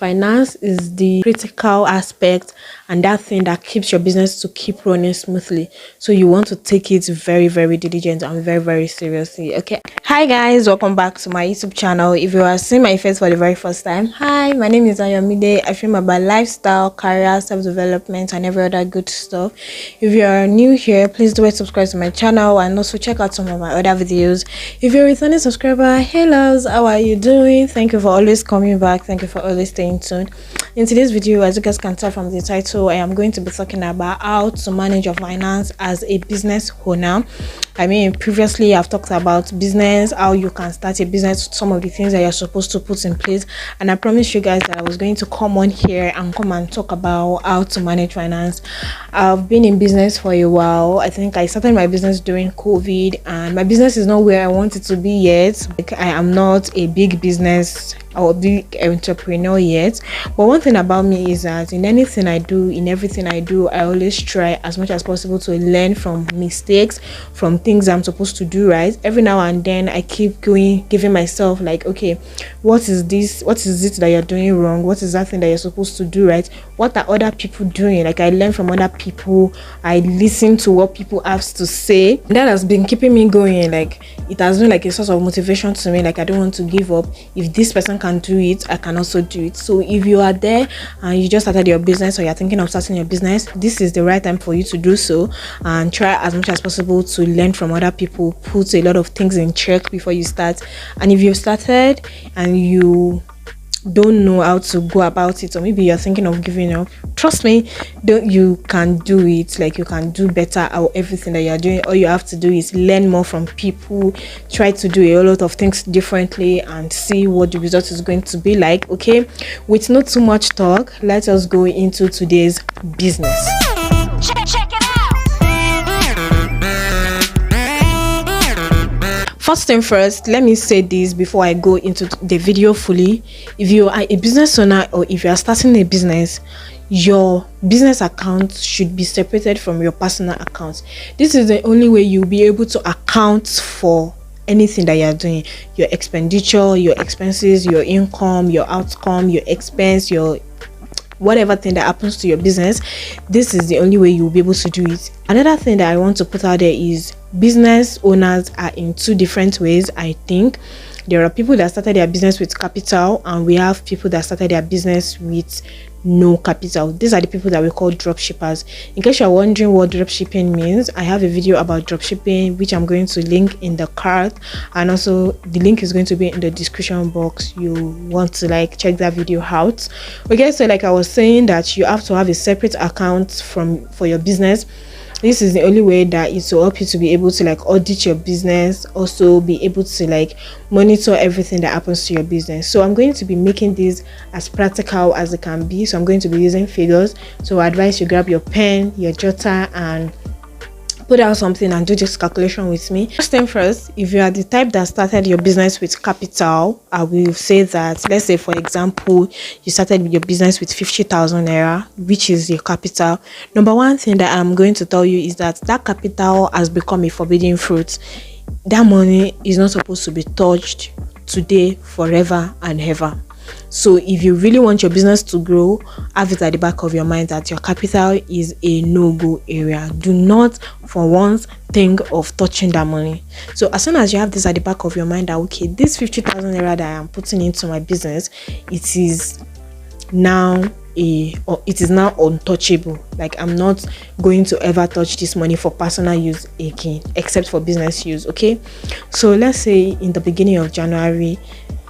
Finance is the critical aspect and that thing that keeps your business to keep running smoothly. So you want to take it very, very diligent and very, very seriously. Okay. Hi guys, welcome back to my YouTube channel. If you are seeing my face for the very first time, hi, my name is AYOMIDE. I film about lifestyle, career, self-development, and every other good stuff. If you are new here, please do subscribe to my channel and also check out some of my other videos. If you're a returning subscriber, hello, how are you doing? Thank you for always coming back. Thank you for always staying tuned. In today's video, as you guys can tell from the title, I am going to be talking about how to manage your finance as a business owner. I mean, previously I've talked about business, how you can start a business, some of the things that you're supposed to put in place, and I promised you guys that I was going to come on here and come and talk about how to manage finance. I've been in business for a while. I think I started my business during COVID, and my business is not where I want it to be yet. Like, I am not a big business or big entrepreneur yet, but one thing about me is that in anything I do, in everything I do, I always try as much as possible to learn from mistakes, from things I'm supposed to do right. Every now and then I keep giving myself like, okay, what is it that you're doing wrong? What is that thing that you're supposed to do right? What are other people doing? Like, I learn from other people, I listen to what people have to say. That has been keeping me going. Like, it has been like a source of motivation to me. Like, I don't want to give up. If this person can do it, I can also do it. So if you are there and you just started your business, or you're thinking of starting your business, this is the right time for you to do so, and try as much as possible to learn from other people. Put a lot of things in check before you start. And if you've started and you don't know how to go about it, or maybe you're thinking of giving up, trust me, you can do it. Like, you can do better at everything that you're doing. All you have to do is learn more from people, try to do a lot of things differently, and see what the result is going to be like. Okay, with not too much talk, let us go into today's business. Check it out. First thing first, let me say this before I go into the video fully. If you are a business owner, or if you are starting a business, your business account should be separated from your personal account. This is the only way you'll be able to account for anything that you're doing: your expenditure, your expenses, your income, your outcome, your expense, your whatever thing that happens to your business. This is the only way you'll be able to do it. Another thing that I want to put out there is business owners are in two different ways. I think there are people that started their business with capital, and we have people that started their business with no capital. These are the people that we call drop shippers. In case you're wondering what drop shipping means, I have a video about drop shipping which I'm going to link in the card, and also the link is going to be in the description box. You want to check that video out. Okay, so like I was saying, that you have to have a separate account for your business. This is the only way that it will help you to be able to audit your business, also be able to monitor everything that happens to your business. So I'm going to be making this as practical as it can be. So I'm going to be using figures. So I advise you grab your pen, your jotter, and put out something and do this calculation with me. First thing first, if you are the type that started your business with capital, I will say that, let's say for example, you started your business with 50,000 naira, which is your capital. Number one thing that I'm going to tell you is that capital has become a forbidden fruit. That money is not supposed to be touched today, forever and ever. So if you really want your business to grow, have it at the back of your mind that your capital is a no-go area. Do not for once think of touching that money. So as soon as you have this at the back of your mind that, okay, this 50,000 naira that I am putting into my business, it is now untouchable. Like, I'm not going to ever touch this money for personal use again, except for business use. Okay, so let's say in the beginning of January,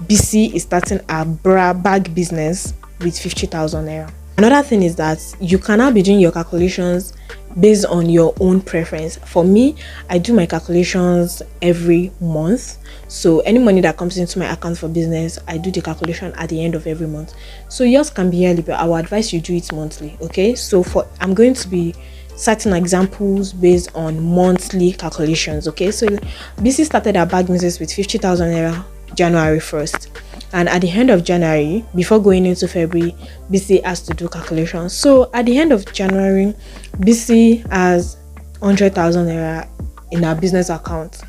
BC is starting a bag business with 50,000 naira. Another thing is that you cannot be doing your calculations based on your own preference. For me, I do my calculations every month. So any money that comes into my account for business, I do the calculation at the end of every month. So yours can be yearly, but I would advise you do it monthly. Okay, so I'm going to be certain examples based on monthly calculations. Okay, so BC started a bag business with 50,000 naira January 1st, and at the end of January, before going into February, BC has to do calculations. So at the end of January, BC has 100,000 naira in our business account.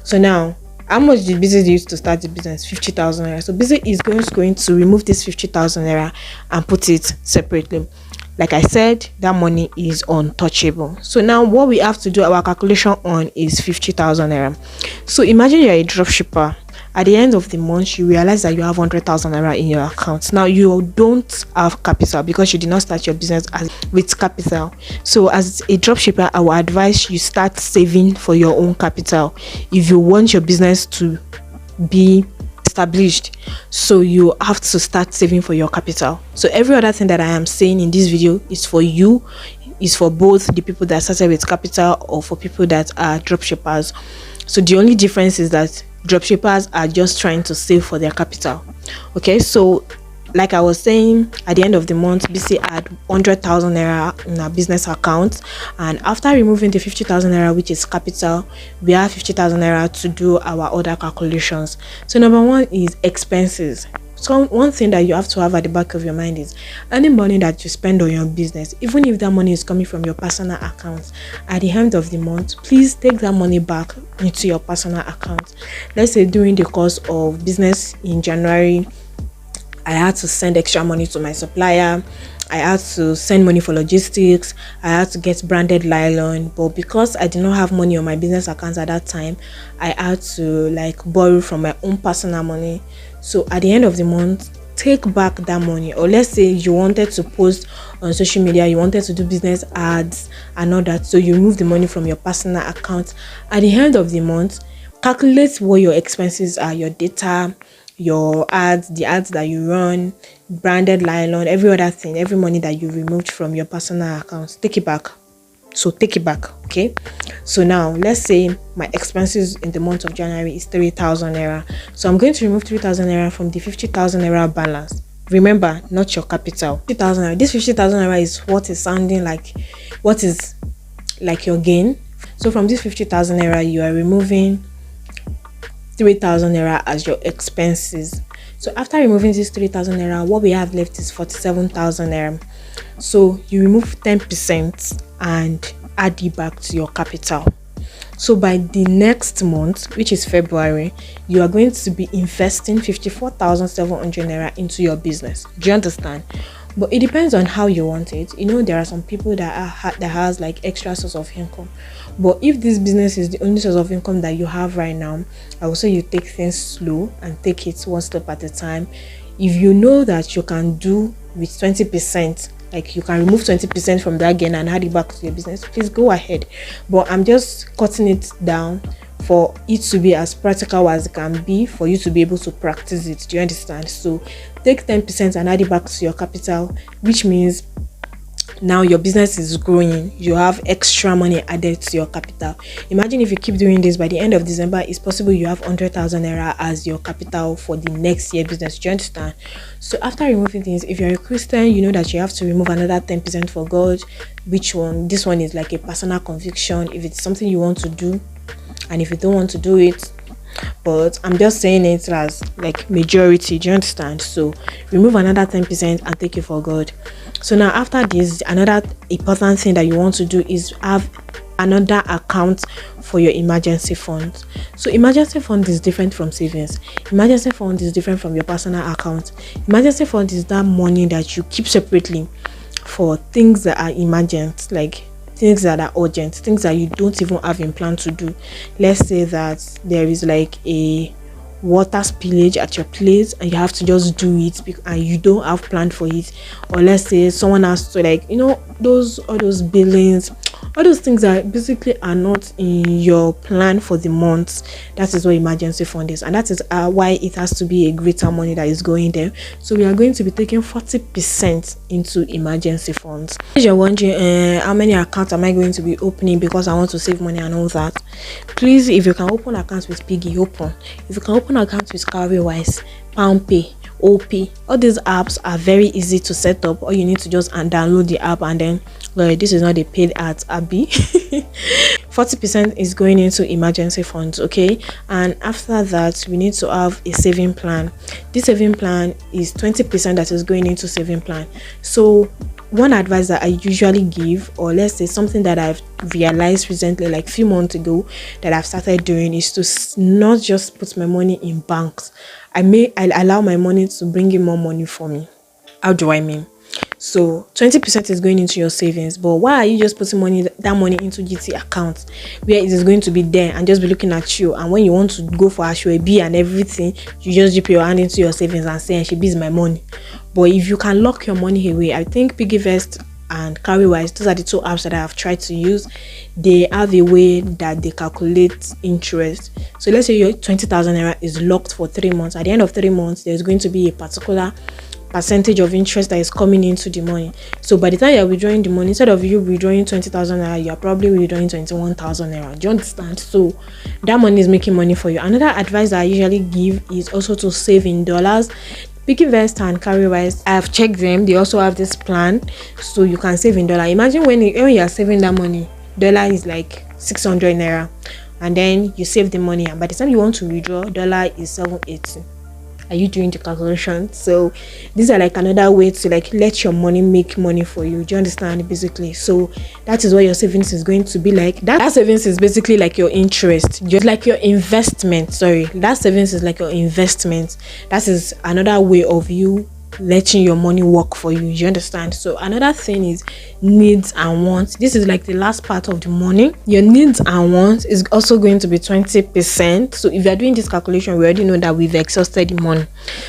So now How much did Busy use to start the business? 50,000 naira. So Busy is going to remove this 50,000 naira and put it separately. Like I said, that money is untouchable. So now what we have to do our calculation on is 50,000 naira. So imagine you're a dropshipper. At the end of the month, you realize that you have 100,000 naira in your account. Now you don't have capital because you did not start your business with capital. So as a dropshipper, I would advise you start saving for your own capital if you want your business to be established. So you have to start saving for your capital. So every other thing that I am saying in this video is for you, is for both the people that started with capital or for people that are dropshippers. So the only difference is that dropshippers are just trying to save for their capital. Okay, so like I was saying, at the end of the month, BC had 100,000 naira in our business account, and after removing the 50,000 naira, which is capital, we have 50,000 naira to do our other calculations. So number one is expenses. So one thing that you have to have at the back of your mind is any money that you spend on your business, even if that money is coming from your personal account, at the end of the month, please take that money back into your personal account. Let's say during the course of business in January, I had to send extra money to my supplier, I had to send money for logistics, I had to get branded nylon, but because I did not have money on my business account at that time, I had to like borrow from my own personal money. So at the end of the month, take back that money. Or let's say you wanted to post on social media, you wanted to do business ads and all that, so you remove the money from your personal account. At the end of the month, calculate what your expenses are, your data, your ads, the ads that you run, branded nylon, every other thing, every money that you removed from your personal account, take it back. So take it back. Okay, so now let's say my expenses in the month of January is 3,000 naira. So I'm going to remove 3,000 naira from the 50,000 naira balance. Remember, not your capital. 50,000 naira. This 50,000 naira is what is sounding like, what is like your gain. So from this 50,000 naira, you are removing 3,000 naira as your expenses. So after removing this 3,000 naira, what we have left is 47,000 naira. So you remove 10% and add it back to your capital. So by the next month, which is February, you are going to be investing 54,700 naira into your business. Do you understand? But it depends on how you want it. You know, there are some people that has like extra source of income. But if this business is the only source of income that you have right now, I would say you take things slow and take it one step at a time. If you know that you can do with 20%, like you can remove 20% from that gain and add it back to your business, please go ahead. But I'm just cutting it down for it to be as practical as it can be, for you to be able to practice it. Do you understand? So take 10% and add it back to your capital, which means now your business is growing, you have extra money added to your capital. Imagine if you keep doing this, by the end of December, it's possible you have 100,000 naira as your capital for the next year business. Do you understand? So after removing things, if you're a Christian, you know that you have to remove another 10% for God. Which one? This one is like a personal conviction, if it's something you want to do, and if you don't want to do it. But I'm just saying it as like majority. Do you understand? So remove another 10% and take it for God. So now after this, another important thing that you want to do is have another account for your emergency fund. So emergency fund is different from savings. Emergency fund is different from your personal account. Emergency fund is that money that you keep separately for things that are emergent, like things that are urgent, things that you don't even have in plan to do. Let's say that there is like a water spillage at your place and you have to just do it and you don't have planned for it. Or let's say someone has to, like, you know, all those billings, all those things that basically are not in your plan for the month. That is what emergency fund is, and that is why it has to be a greater money that is going there. So we are going to be taking 40% into emergency funds. If you're wondering how many accounts am I going to be opening because I want to save money and all that, please, if you can open accounts with Piggy, open. If you can open accounts with Cowrywise, PalmPay, OP, all these apps are very easy to set up. All you need to just download the app, and then, well, this is not a paid ad, Abby. 40% is going into emergency funds, okay? And after that, we need to have a saving plan. This saving plan is 20% that is going into saving plan. So one advice that I usually give, or let's say something that I've realized recently, like a few months ago, that I've started doing, is to not just put my money in banks. I allow my money to bring in more money for me. How do I mean? So 20% is going into your savings, but why are you just putting that money into GT accounts where it is going to be there and just be looking at you, and when you want to go for Ashwebi and everything, you just dip your hand into your savings and say, she is my money. But if you can lock your money away, I think PiggyVest and Carrywise, those are the two apps that I have tried to use. They have a way that they calculate interest. So let's say your 20,000 naira is locked for 3 months. At the end of 3 months, there's going to be a particular percentage of interest that is coming into the money. So by the time you're withdrawing the money, instead of you withdrawing 20,000 naira, you're probably withdrawing 21,000 naira. Do you understand? So that money is making money for you. Another advice that I usually give is also to save in dollars. PiggyVest and Carrywise, I have checked them. They also have this plan, so you can save in dollar. Imagine when you are saving that money, dollar is like 600 naira, and then you save the money, and by the time you want to withdraw, dollar is 780. Are you doing the calculation? So these are like another way to like let your money make money for you. Do you understand? Basically, so that is what your savings is going to be like. That savings is basically like your interest, just like your investment. Sorry, that savings is like your investment. That is another way of you letting your money work for you. You understand? So another thing is needs and wants. This is like the last part of the money. Your needs and wants is also going to be 20%. So if you're doing this calculation, we already know that we've exhausted the money.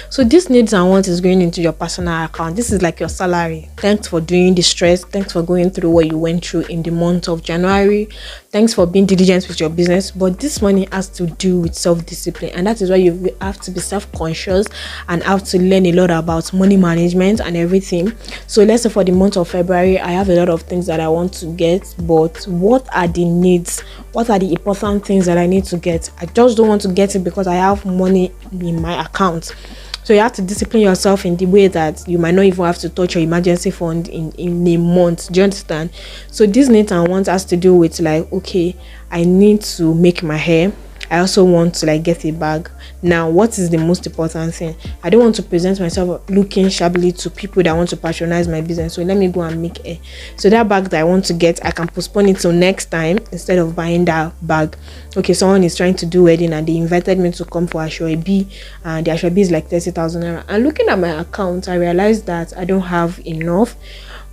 So this needs and wants is going into your personal account. This is like your salary. Thanks for doing the stress. Thanks for going through what you went through in the month of January. Thanks for being diligent with your business. But this money has to do with self-discipline, and that is why you have to be self-conscious and have to learn a lot about money management and everything. So let's say for the month of February, I have a lot of things that I want to get, but what are the needs? What are the important things that I need to get? I just don't want to get it because I have money in my account. So you have to discipline yourself in the way that you might not even have to touch your emergency fund in a month. Do you understand? So this needs and wants has to do with like, okay, I need to make my hair. I also want to like get a bag. Now, what is the most important thing? I don't want to present myself looking shabbily to people that want to patronize my business. So let me go and make a. So that bag that I want to get, I can postpone it till next time instead of buying that bag. Okay, someone is trying to do wedding and they invited me to come for Ashwebi, and the Ashwebi is like 30,000 naira. And looking at my account, I realized that I don't have enough.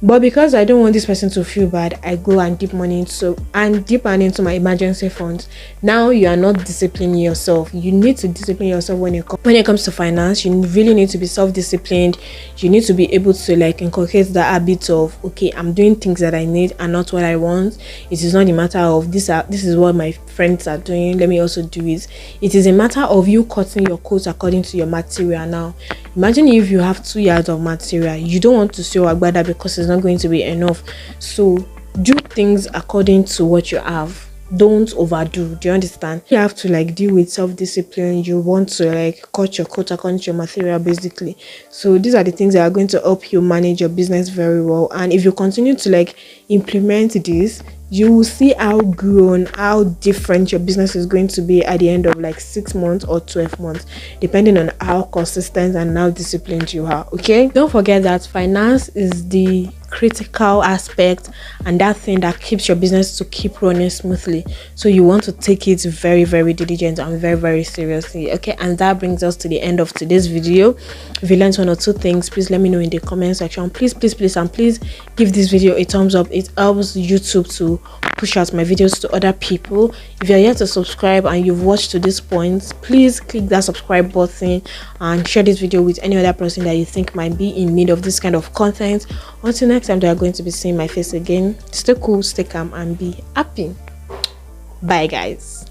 But because I don't want this person to feel bad, I go and dip money into my emergency funds. Now you are not disciplining yourself. You need to discipline yourself when it comes to finance. You really need to be self-disciplined. You need to be able to like inculcate the habit of, okay, I'm doing things that I need and not what I want. It is not a matter of this is what my friends are doing, let me also do it. It is a matter of you cutting your coat according to your material. Now imagine if you have 2 yards of material, you don't want to sew agbada because it's not going to be enough. So do things according to what you have. Don't overdo. Do you understand? You have to like deal with self-discipline. You want to like cut your coat according to your material, basically. So these are the things that are going to help you manage your business very well. And if you continue to like implement this, you will see how grown, how different your business is going to be at the end of like 6 months or 12 months, depending on how consistent and how disciplined you are. Okay, don't forget that finance is the critical aspect and that thing that keeps your business to keep running smoothly. So you want to take it very, very diligent and very, very seriously. Okay, and that brings us to the end of today's video. If you learned 1 or 2 things, please let me know in the comment section. Please give this video a thumbs up. It helps YouTube to push out my videos to other people. If you're yet to subscribe and you've watched to this point, please click that subscribe button and share this video with any other person that you think might be in need of this kind of content. Until next time, they are going to be seeing my face again. Stay cool, stay calm, and be happy. Bye guys.